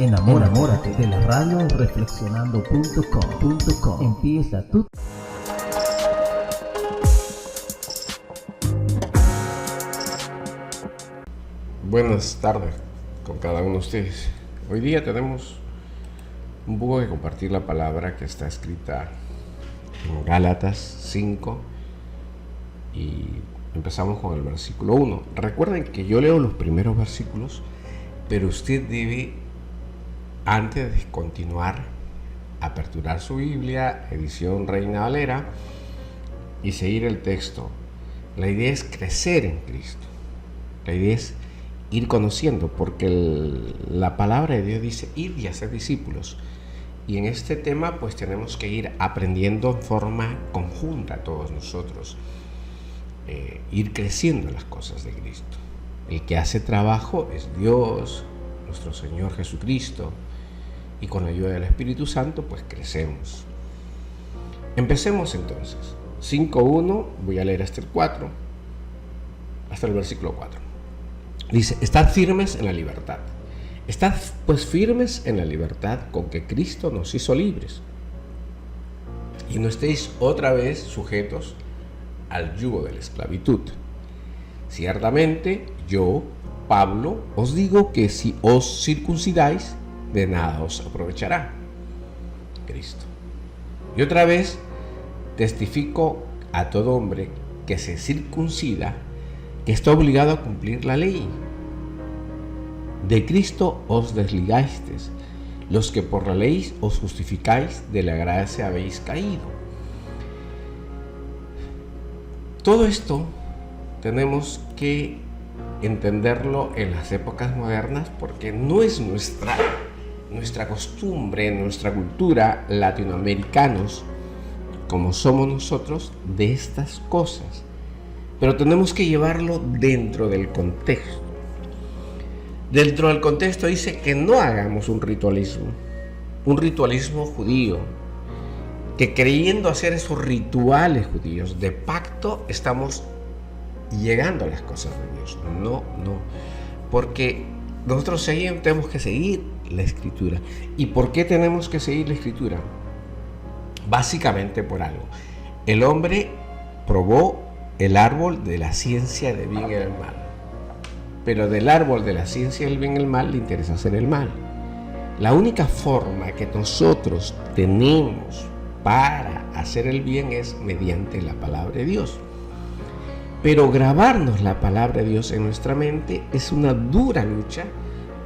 Enamórate de la radio reflexionando.com. Empieza tu... Buenas tardes con cada uno de ustedes. Hoy día tenemos un poco que compartir la palabra que está escrita en Gálatas 5 y empezamos con el versículo 1. Recuerden que yo leo los primeros versículos, pero usted debe, antes de continuar, aperturar su Biblia, edición Reina Valera, y seguir el texto. La idea es crecer en Cristo. La idea es ir conociendo, porque la palabra de Dios dice ir y hacer discípulos. Y en este tema pues tenemos que ir aprendiendo en forma conjunta todos nosotros, ir creciendo en las cosas de Cristo. El que hace trabajo es Dios, nuestro Señor Jesucristo, y con la ayuda del Espíritu Santo pues crecemos. Empecemos entonces. 5.1, voy a leer hasta el 4, hasta el versículo 4. Dice: estad firmes en la libertad. Estad pues firmes en la libertad con que Cristo nos hizo libres. Y no estéis otra vez sujetos al yugo de la esclavitud. Ciertamente yo, Pablo, os digo que si os circuncidáis, de nada os aprovechará Cristo. Y otra vez testifico a todo hombre que se circuncida, que está obligado a cumplir la ley. De Cristo os desligasteis, los que por la ley os justificáis, de la gracia habéis caído. Todo esto tenemos que entenderlo en las épocas modernas, porque no es nuestra costumbre, nuestra cultura, latinoamericanos, como somos nosotros, de estas cosas. Pero tenemos que llevarlo dentro del contexto. Dentro del contexto dice que no hagamos un ritualismo judío, que creyendo hacer esos rituales judíos de pacto estamos llegando a las cosas de Dios. No, porque nosotros tenemos que seguir la Escritura. ¿Y por qué tenemos que seguir la Escritura? Básicamente por algo. El hombre probó el árbol de la ciencia del bien y del mal, pero del árbol de la ciencia del bien y el mal le interesa hacer el mal. La única forma que nosotros tenemos para hacer el bien es mediante la palabra de Dios. Pero grabarnos la palabra de Dios en nuestra mente es una dura lucha,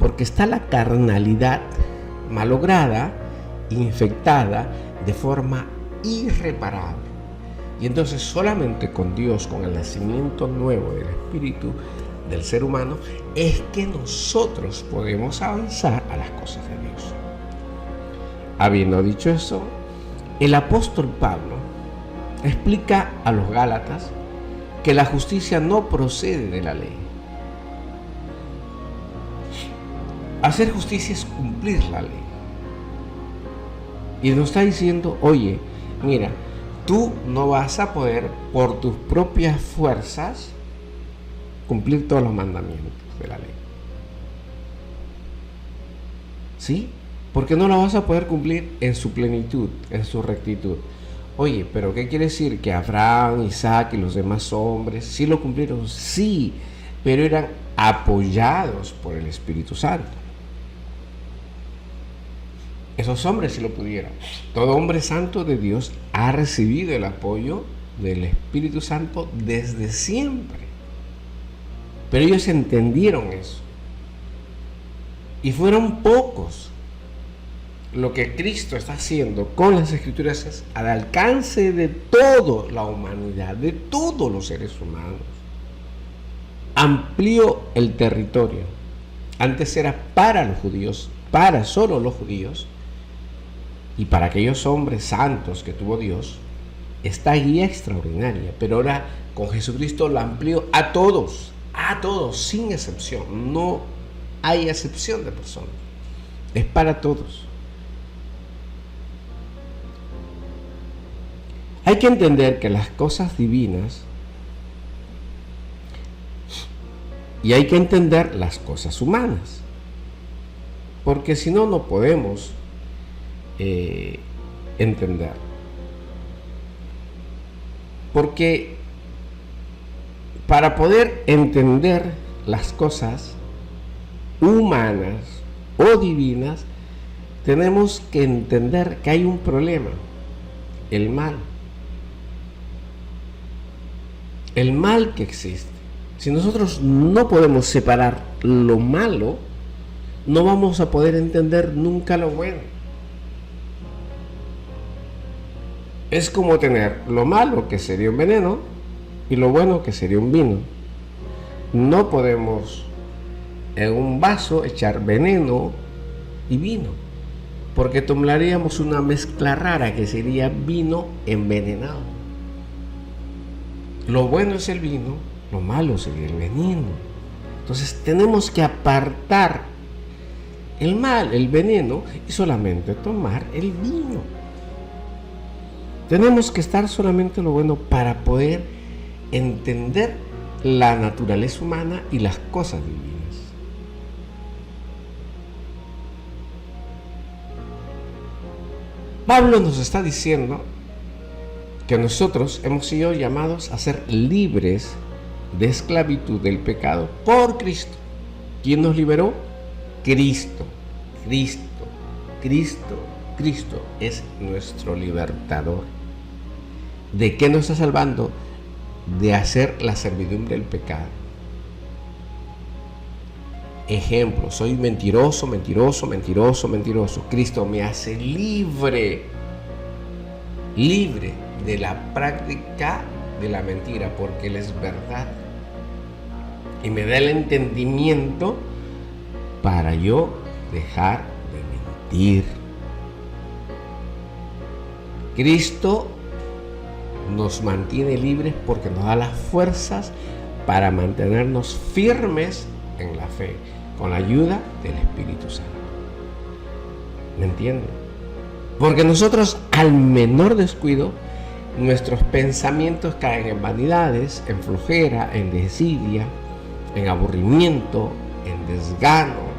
porque está la carnalidad malograda, infectada de forma irreparable. Y entonces solamente con Dios, con el nacimiento nuevo del espíritu del ser humano, es que nosotros podemos avanzar a las cosas de Dios. Habiendo dicho eso, el apóstol Pablo explica a los Gálatas que la justicia no procede de la ley. Hacer justicia es cumplir la ley. Y nos está diciendo: oye, mira, tú no vas a poder por tus propias fuerzas cumplir todos los mandamientos de la ley. ¿Sí? Porque no lo vas a poder cumplir en su plenitud, en su rectitud. Oye, pero ¿qué quiere decir? Que Abraham, Isaac y los demás hombres sí lo cumplieron, sí, pero eran apoyados por el Espíritu Santo. Esos hombres sí lo pudieron. Todo hombre santo de Dios ha recibido el apoyo del Espíritu Santo desde siempre. Pero ellos entendieron eso. Y fueron pocos. Lo que Cristo está haciendo con las Escrituras es al alcance de toda la humanidad, de todos los seres humanos. Amplió el territorio. Antes era para los judíos, para solo los judíos, y para aquellos hombres santos que tuvo Dios. Esta guía extraordinaria, pero ahora con Jesucristo lo amplió a todos, sin excepción. No hay excepción de personas, es para todos. Hay que entender que las cosas divinas y hay que entender las cosas humanas. porque si no, no podemos entender. Porque para poder entender las cosas humanas o divinas, tenemos que entender que hay un problema, el mal. El mal que existe. Si nosotros no podemos separar lo malo, no vamos a poder entender nunca lo bueno. Es como tener lo malo, que sería un veneno, y lo bueno, que sería un vino. No podemos en un vaso echar veneno y vino, porque tomaríamos una mezcla rara que sería vino envenenado. Lo bueno es el vino, lo malo sería el veneno. Entonces tenemos que apartar el mal, el veneno, y solamente tomar el vino. Tenemos que estar solamente lo bueno para poder entender la naturaleza humana y las cosas divinas. Pablo nos está diciendo que nosotros hemos sido llamados a ser libres de esclavitud del pecado por Cristo. ¿Quién nos liberó? Cristo. Cristo es nuestro libertador. ¿De qué nos está salvando? De hacer la servidumbre del pecado. Ejemplo, soy mentiroso. Cristo me hace libre de la práctica de la mentira, porque Él es verdad. Y me da el entendimiento para yo dejar de mentir. Cristo nos mantiene libres porque nos da las fuerzas para mantenernos firmes en la fe, con la ayuda del Espíritu Santo. ¿Me entienden? Porque nosotros, al menor descuido, nuestros pensamientos caen en vanidades, en flojera, en desidia, en aburrimiento, en desgano,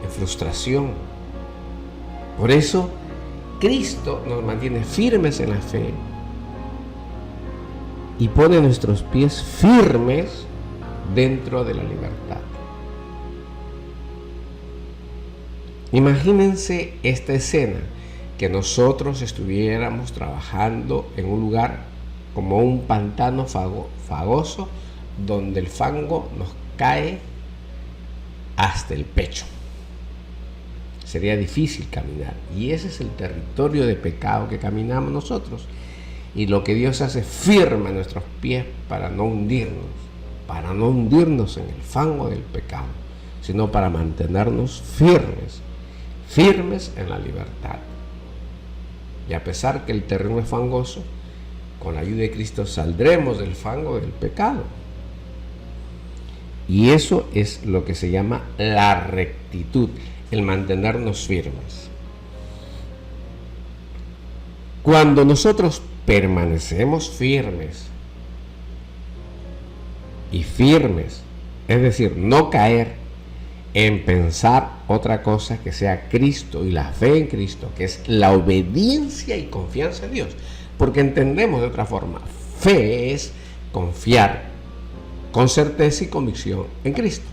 en frustración. Por eso, Cristo nos mantiene firmes en la fe y pone nuestros pies firmes dentro de la libertad. Imagínense esta escena, que nosotros estuviéramos trabajando en un lugar como un pantano fagoso, donde el fango nos cae hasta el pecho. Sería difícil caminar, y ese es el territorio de pecado que caminamos nosotros, y lo que Dios hace, firma nuestros pies para no hundirnos en el fango del pecado, sino para mantenernos firmes en la libertad. Y a pesar que el terreno es fangoso, con la ayuda de Cristo saldremos del fango del pecado. Y eso es lo que se llama la rectitud, el mantenernos firmes. Cuando nosotros permanecemos firmes, es decir, no caer en pensar otra cosa que sea Cristo y la fe en Cristo, que es la obediencia y confianza en Dios, porque entendemos de otra forma, fe es confiar con certeza y convicción en Cristo.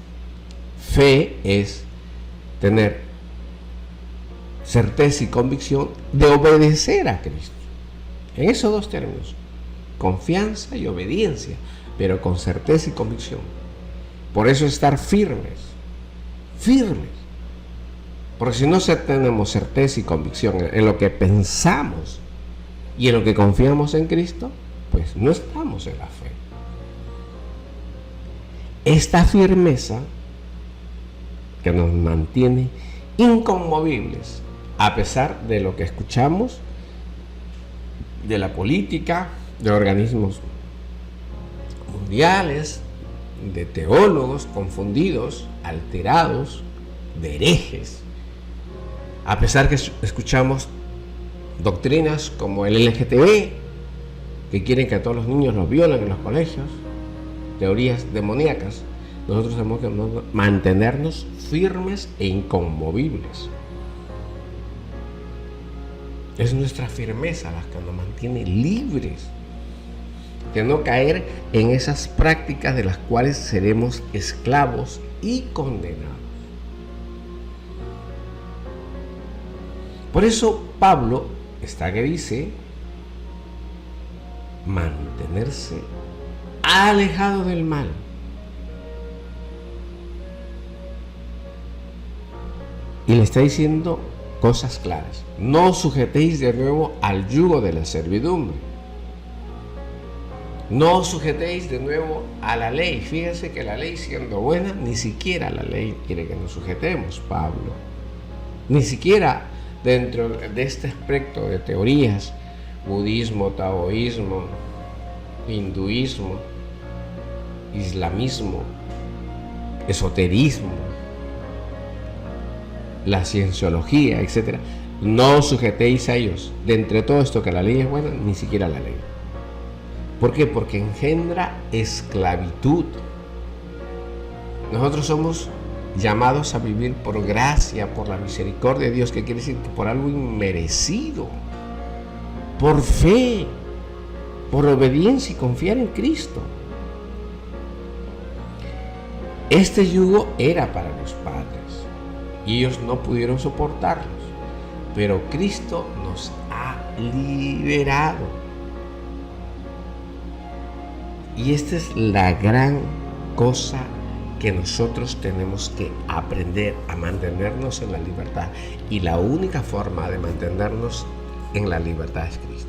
Fe es tener certeza y convicción de obedecer a Cristo. En esos dos términos, confianza y obediencia, pero con certeza y convicción. Por eso estar firmes, porque si no tenemos certeza y convicción en lo que pensamos y en lo que confiamos en Cristo, pues no estamos en la fe. Esta firmeza que nos mantiene inconmovibles a pesar de lo que escuchamos de la política, de organismos mundiales, de teólogos confundidos, alterados, de herejes. A pesar que escuchamos doctrinas como el LGTB, que quieren que a todos los niños los violen en los colegios, teorías demoníacas, nosotros tenemos que mantenernos firmes e inconmovibles. Es nuestra firmeza la que nos mantiene libres de no caer en esas prácticas de las cuales seremos esclavos y condenados. Por eso Pablo está que dice mantenerse alejado del mal. Y le está diciendo cosas claras. No os sujetéis de nuevo al yugo de la servidumbre. No os sujetéis de nuevo a la ley. Fíjense que la ley, siendo buena, ni siquiera la ley quiere que nos sujetemos, Pablo. Ni siquiera dentro de este espectro de teorías, budismo, taoísmo, hinduismo, islamismo, esoterismo, la cienciología, etc. No os sujetéis a ellos. De entre todo esto que la ley es buena, ni siquiera la ley. ¿Por qué? Porque engendra esclavitud. Nosotros somos llamados a vivir por gracia, por la misericordia de Dios, que quiere decir que por algo inmerecido, por fe, por obediencia y confiar en Cristo. Este yugo era para los padres y ellos no pudieron soportarlos, pero Cristo nos ha liberado. Y esta es la gran cosa que nosotros tenemos que aprender a mantenernos en la libertad. Y la única forma de mantenernos en la libertad es Cristo.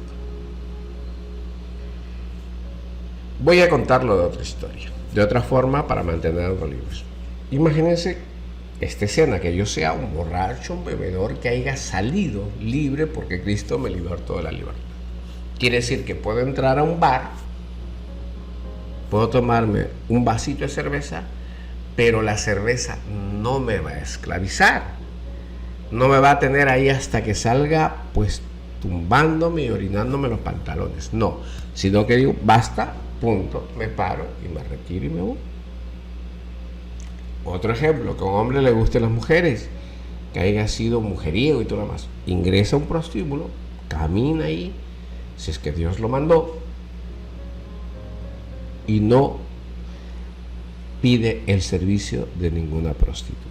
Voy a contarlo de otra historia, de otra forma para mantenernos libres. Imagínense esta escena, que yo sea un borracho, un bebedor que haya salido libre porque Cristo me libertó de la libertad. Quiere decir que puedo entrar a un bar, puedo tomarme un vasito de cerveza, pero la cerveza no me va a esclavizar. No me va a tener ahí hasta que salga pues tumbándome y orinándome los pantalones. No, sino que digo, basta, punto, me paro y me retiro y me voy. Otro ejemplo, que a un hombre le gusten las mujeres, que haya sido mujeriego y todo lo demás. Ingresa a un prostíbulo, camina ahí, si es que Dios lo mandó, y no pide el servicio de ninguna prostituta.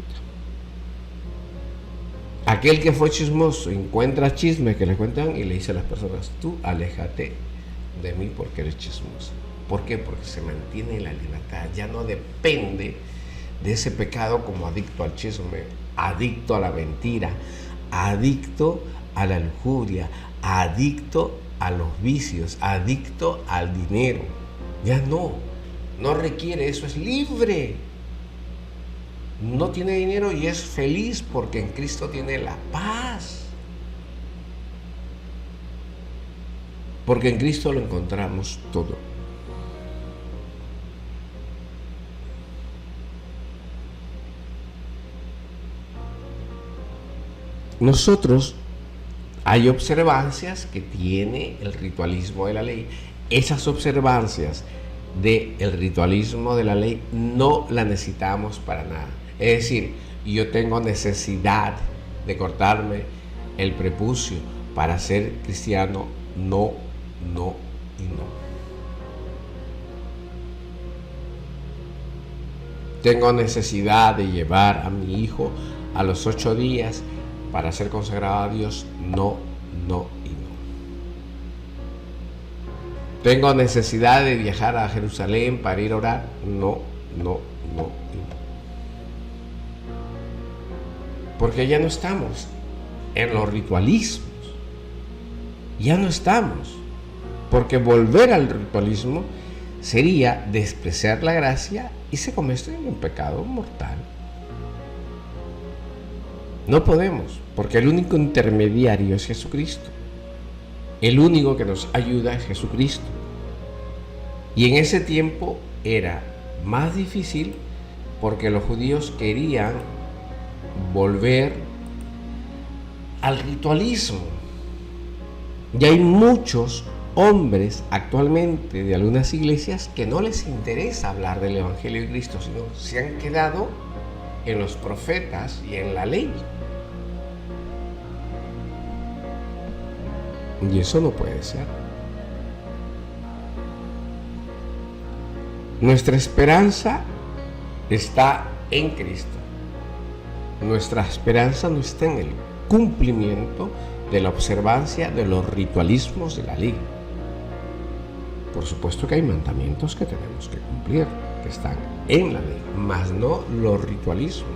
Aquel que fue chismoso encuentra chismes que le cuentan y le dice a las personas, tú aléjate de mí porque eres chismoso. ¿Por qué? Porque se mantiene en la libertad, ya no depende de ese pecado como adicto al chisme, adicto a la mentira, adicto a la lujuria, adicto a los vicios, adicto al dinero. Ya no requiere eso, es libre. No tiene dinero y es feliz porque en Cristo tiene la paz. Porque en Cristo lo encontramos todo. Nosotros, hay observancias que tiene el ritualismo de la ley. Esas observancias del ritualismo de la ley no la necesitamos para nada. Es decir, yo tengo necesidad de cortarme el prepucio para ser cristiano. No y no. Tengo necesidad de llevar a mi hijo a los 8 días para ser consagrado a Dios. No y no. Tengo necesidad de viajar a Jerusalén para ir a orar. No. Porque ya no estamos en los ritualismos. Ya no estamos. Porque volver al ritualismo sería despreciar la gracia y se convierte en un pecado mortal. No podemos, porque el único intermediario es Jesucristo. El único que nos ayuda es Jesucristo. Y en ese tiempo era más difícil porque los judíos querían volver al ritualismo. Y hay muchos hombres actualmente de algunas iglesias que no les interesa hablar del Evangelio de Cristo, sino se han quedado en los profetas y en la ley. Y eso no puede ser. Nuestra esperanza está en Cristo. Nuestra esperanza no está en el cumplimiento de la observancia de los ritualismos de la ley. Por supuesto que hay mandamientos que tenemos que cumplir, que están en la ley, mas no los ritualismos.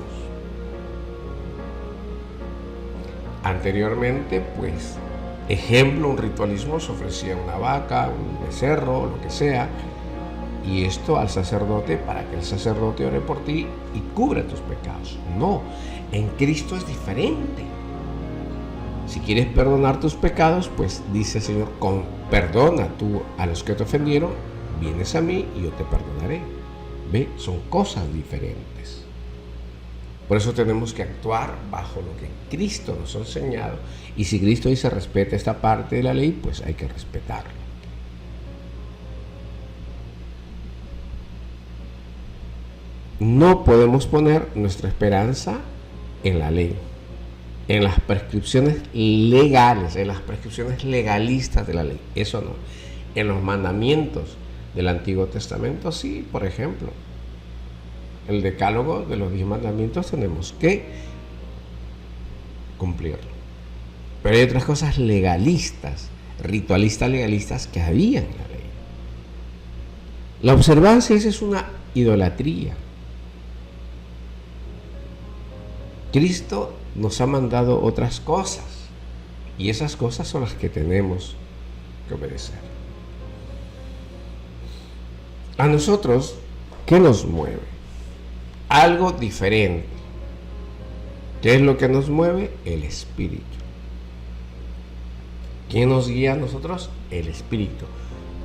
Anteriormente, pues, ejemplo, un ritualismo se ofrecía una vaca, un becerro, lo que sea, y esto al sacerdote para que el sacerdote ore por ti y cubra tus pecados. No, en Cristo es diferente. Si quieres perdonar tus pecados, pues dice el Señor, perdona tú a los que te ofendieron, vienes a mí y yo te perdonaré. ¿Ve? Son cosas diferentes. Por eso tenemos que actuar bajo lo que Cristo nos ha enseñado. Y si Cristo dice respeta esta parte de la ley, pues hay que respetarlo. No podemos poner nuestra esperanza en la ley, en las prescripciones legales, en las prescripciones legalistas de la ley. Eso no. En los mandamientos del Antiguo Testamento, sí, por ejemplo. El decálogo de los 10 mandamientos tenemos que cumplirlo. Pero hay otras cosas legalistas, ritualistas legalistas que había en la ley. La observancia esa es una idolatría. Cristo nos ha mandado otras cosas y esas cosas son las que tenemos que obedecer. A nosotros, ¿qué nos mueve? Algo diferente. ¿Qué es lo que nos mueve? El Espíritu. ¿Quién nos guía a nosotros? El Espíritu,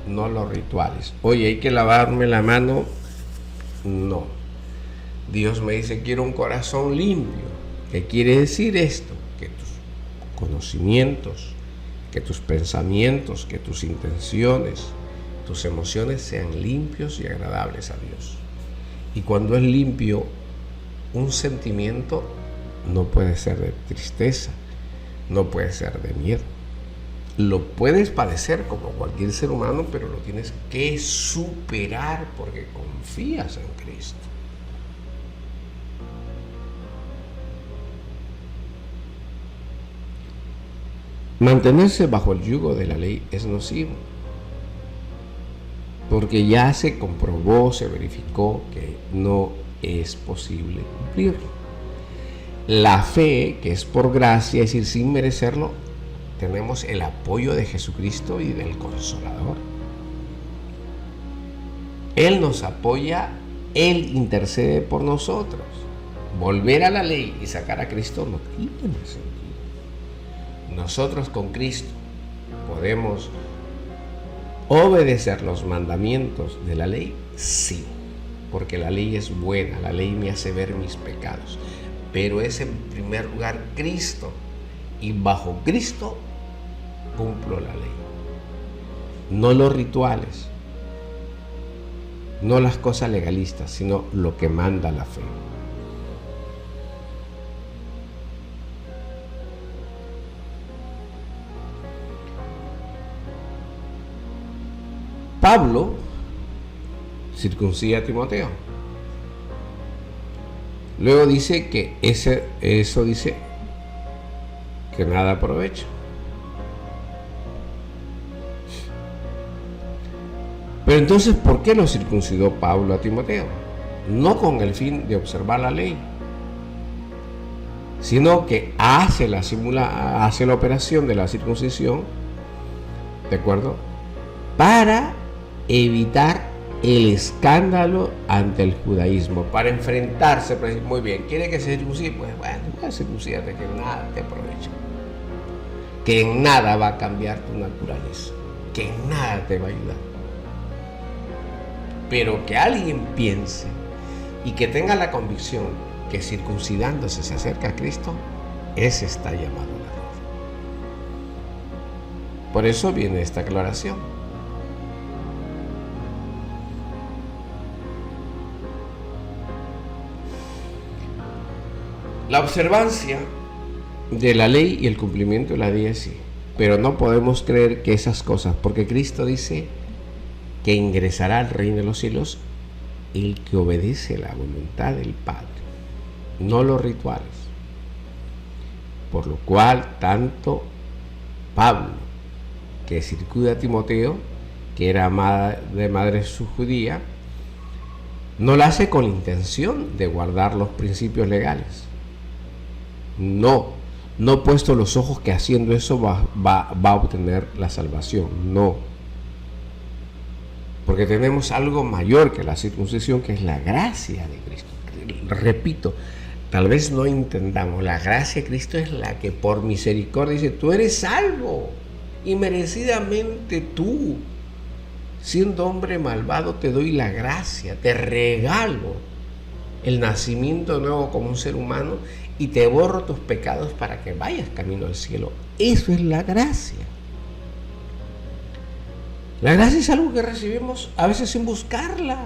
no los rituales. Oye, hay que lavarme la mano. No. Dios me dice, quiero un corazón limpio. ¿Qué quiere decir esto? Que tus conocimientos, que tus pensamientos, que tus intenciones, tus emociones sean limpios y agradables a Dios. Y cuando es limpio, un sentimiento no puede ser de tristeza, no puede ser de miedo. Lo puedes padecer como cualquier ser humano, pero lo tienes que superar porque confías en Cristo. Mantenerse bajo el yugo de la ley es nocivo, porque ya se comprobó, se verificó que no es posible cumplirlo. La fe, que es por gracia, es decir, sin merecerlo, tenemos el apoyo de Jesucristo y del Consolador. Él nos apoya, Él intercede por nosotros. Volver a la ley y sacar a Cristo no tiene sentido. Nosotros con Cristo podemos obedecer los mandamientos de la ley, sí, porque la ley es buena, la ley me hace ver mis pecados, pero es en primer lugar Cristo, y bajo Cristo cumplo la ley, no los rituales, no las cosas legalistas, sino lo que manda la fe. Pablo circuncida a Timoteo. Luego dice que eso dice que nada aprovecha. Pero entonces, ¿por qué lo circuncidó Pablo a Timoteo? No con el fin de observar la ley, sino que hace la operación de la circuncisión, ¿de acuerdo? Para evitar el escándalo ante el judaísmo, para enfrentarse, muy bien, ¿quiere que se circuncide? Pues bueno, circuncídate, que nada te aprovecha, que en nada va a cambiar tu naturaleza, que en nada te va a ayudar. Pero que alguien piense y que tenga la convicción que circuncidándose se acerca a Cristo, ese está llamado a error. Por eso viene esta aclaración. La observancia de la ley y el cumplimiento de la ley sí, pero no podemos creer que esas cosas, porque Cristo dice que ingresará al reino de los cielos el que obedece la voluntad del Padre, no los rituales. Por lo cual, tanto Pablo, que circuda a Timoteo, que era de madre judía, no lo hace con la intención de guardar los principios legales. No he puesto los ojos que haciendo eso va a obtener la salvación. No. Porque tenemos algo mayor que la circuncisión, que es la gracia de Cristo. Repito, tal vez no entendamos, la gracia de Cristo es la que por misericordia dice, tú eres salvo, y merecidamente tú, siendo hombre malvado, te doy la gracia, te regalo el nacimiento nuevo como un ser humano y te borro tus pecados para que vayas camino al cielo. Eso es la gracia. La gracia es algo que recibimos a veces sin buscarla.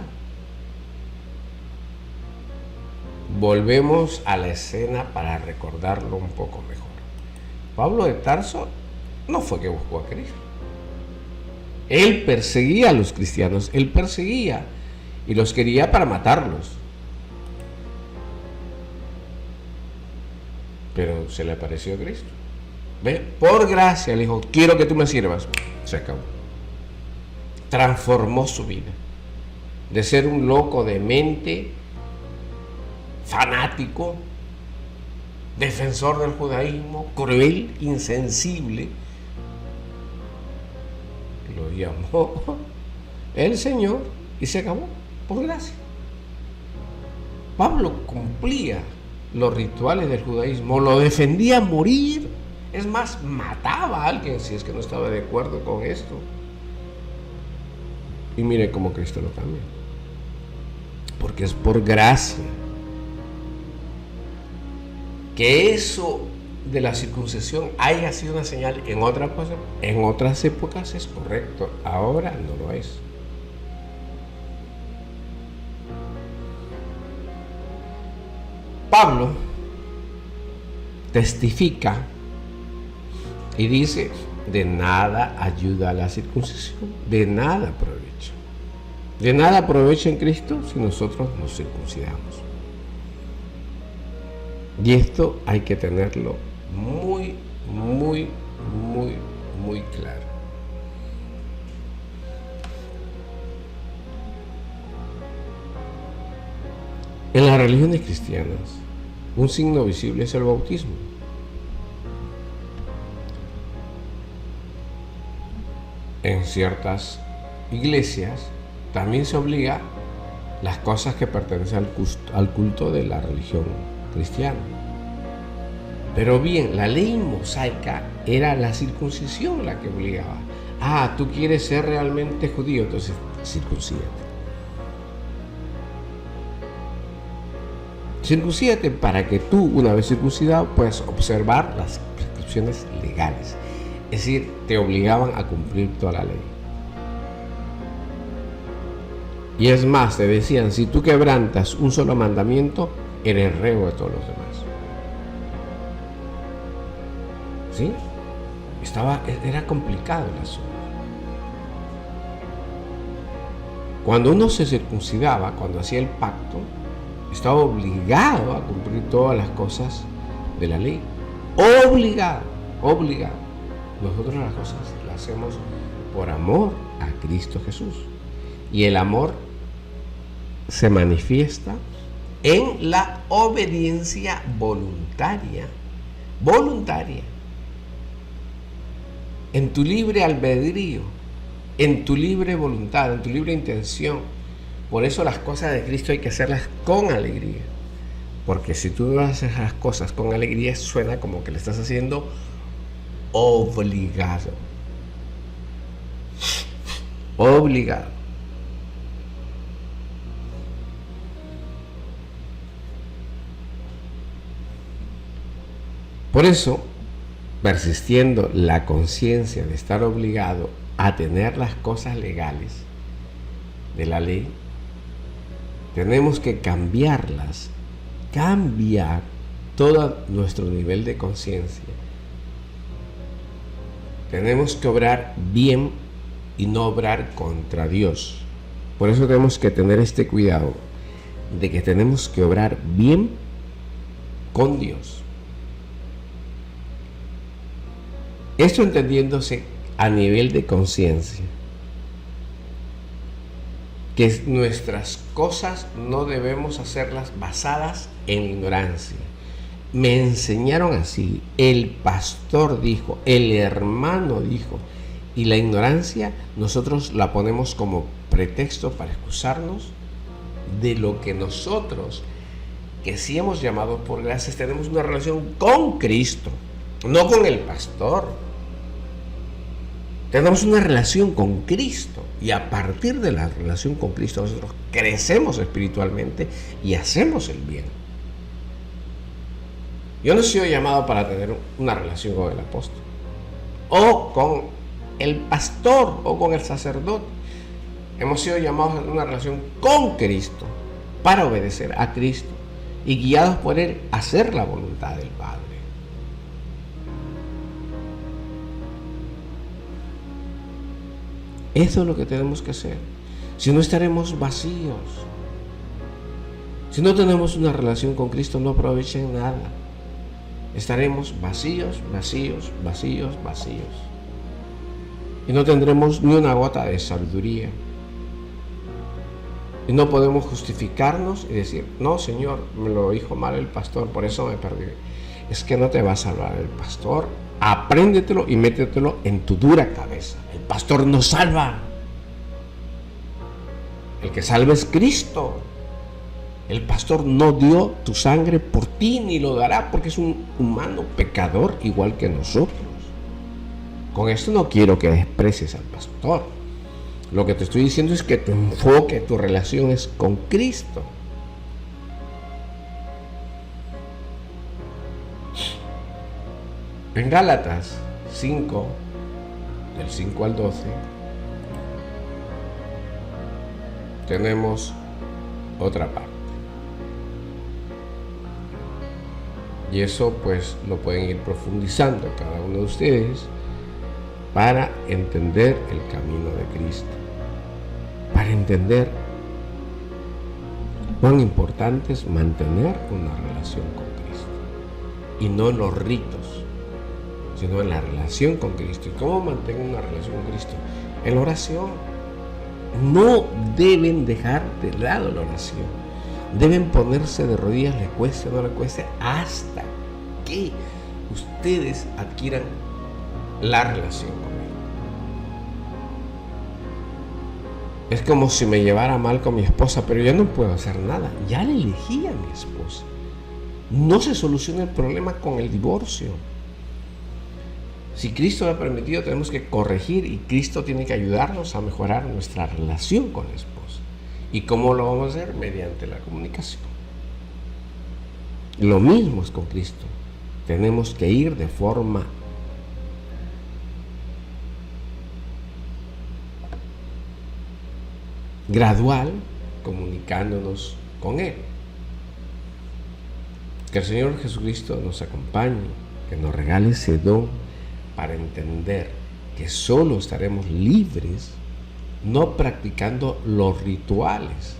Volvemos a la escena para recordarlo un poco mejor. Pablo de Tarso no fue que buscó a Cristo. Él perseguía a los cristianos, él perseguía y los quería para matarlos. Pero se le apareció Cristo. ¿Ve? Por gracia le dijo, quiero que tú me sirvas. Se acabó. Transformó su vida. De ser un loco de mente, fanático, defensor del judaísmo, cruel, insensible, lo llamó el Señor y se acabó, por gracia. Pablo cumplía los rituales del judaísmo, lo defendía a morir, es más, mataba a alguien si es que no estaba de acuerdo con esto. Y mire cómo Cristo lo cambia, porque es por gracia. Que eso de la circuncisión haya sido una señal en otras épocas es correcto, ahora no lo es. Pablo testifica y dice, de nada ayuda a la circuncisión, de nada aprovecha. De nada aprovecha en Cristo si nosotros nos circuncidamos. Y esto hay que tenerlo muy, muy, muy, muy claro. En las religiones cristianas, un signo visible es el bautismo. En ciertas iglesias también se obliga las cosas que pertenecen al culto de la religión cristiana. Pero bien, la ley mosaica era la circuncisión la que obligaba. Tú quieres ser realmente judío, entonces circuncídate. Circuncídate para que tú, una vez circuncidado, puedas observar las prescripciones legales. Es decir, te obligaban a cumplir toda la ley. Y es más, te decían, si tú quebrantas un solo mandamiento, eres reo de todos los demás. ¿Sí? Era complicado el asunto. Cuando uno se circuncidaba, cuando hacía el pacto, estaba obligado a cumplir todas las cosas de la ley. Obligado. Nosotros las cosas las hacemos por amor a Cristo Jesús. Y el amor se manifiesta en la obediencia voluntaria. En tu libre albedrío, en tu libre voluntad, en tu libre intención. Por eso las cosas de Cristo hay que hacerlas con alegría. Porque si tú no haces las cosas con alegría, suena como que le estás haciendo obligado. Por eso, persistiendo la conciencia de estar obligado a tener las cosas legales de la ley, tenemos que cambiarlas, cambiar todo nuestro nivel de conciencia. Tenemos que obrar bien y no obrar contra Dios. Por eso tenemos que tener este cuidado de que tenemos que obrar bien con Dios. Esto entendiéndose a nivel de conciencia, que nuestras cosas no debemos hacerlas basadas en ignorancia. Me enseñaron así, el pastor dijo, el hermano dijo, y la ignorancia nosotros la ponemos como pretexto para excusarnos de lo que nosotros, que sí hemos llamado por gracias, tenemos una relación con Cristo, no con el pastor. Tenemos una relación con Cristo y a partir de la relación con Cristo nosotros crecemos espiritualmente y hacemos el bien. Yo no he sido llamado para tener una relación con el apóstol o con el pastor o con el sacerdote. Hemos sido llamados a tener una relación con Cristo para obedecer a Cristo y guiados por Él a hacer la voluntad del Padre. Eso es lo que tenemos que hacer. Si no, estaremos vacíos. Si no tenemos una relación con Cristo, no aprovechen nada. Estaremos vacíos, vacíos, vacíos, vacíos. Y no tendremos ni una gota de sabiduría. Y no podemos justificarnos y decir, no, Señor, me lo dijo mal el pastor, por eso me perdí. Es que no te va a salvar el pastor. Apréndetelo y métetelo en tu dura cabeza. El pastor no salva. El que salva es Cristo. El pastor no dio tu sangre por ti ni lo dará porque es un humano pecador igual que nosotros. Con esto no quiero que desprecies al pastor. Lo que te estoy diciendo es que tu enfoque, tu relación es con Cristo. En Gálatas 5, del 5 al 12, tenemos otra parte. Y eso pues lo pueden ir profundizando cada uno de ustedes para entender el camino de Cristo. Para entender cuán importante es mantener una relación con Cristo. Y no en los ritos, sino en la relación con Cristo. ¿Y cómo mantengo una relación con Cristo? En la oración. No deben dejar de lado la oración. Deben ponerse de rodillas, le cueste o no le cueste, hasta que ustedes adquieran la relación conmigo. Es como si me llevara mal con mi esposa, pero yo no puedo hacer nada. Ya le elegí a mi esposa. No se soluciona el problema con el divorcio. Si Cristo lo ha permitido, tenemos que corregir y Cristo tiene que ayudarnos a mejorar nuestra relación con la esposa. ¿Y cómo lo vamos a hacer? Mediante la comunicación. Lo mismo es con Cristo. Tenemos que ir de forma gradual, comunicándonos con Él. Que el Señor Jesucristo nos acompañe, que nos regale ese don para entender que solo estaremos libres no practicando los rituales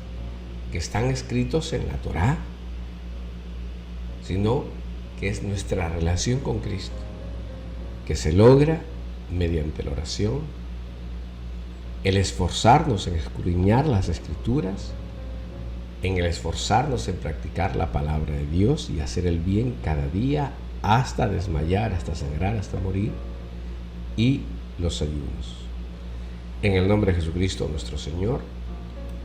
que están escritos en la Torá, sino que es nuestra relación con Cristo, que se logra mediante la oración, el esforzarnos en escudriñar las Escrituras, en el esforzarnos en practicar la palabra de Dios y hacer el bien cada día hasta desmayar, hasta sangrar, hasta morir, y los ayunos. En el nombre de Jesucristo nuestro Señor.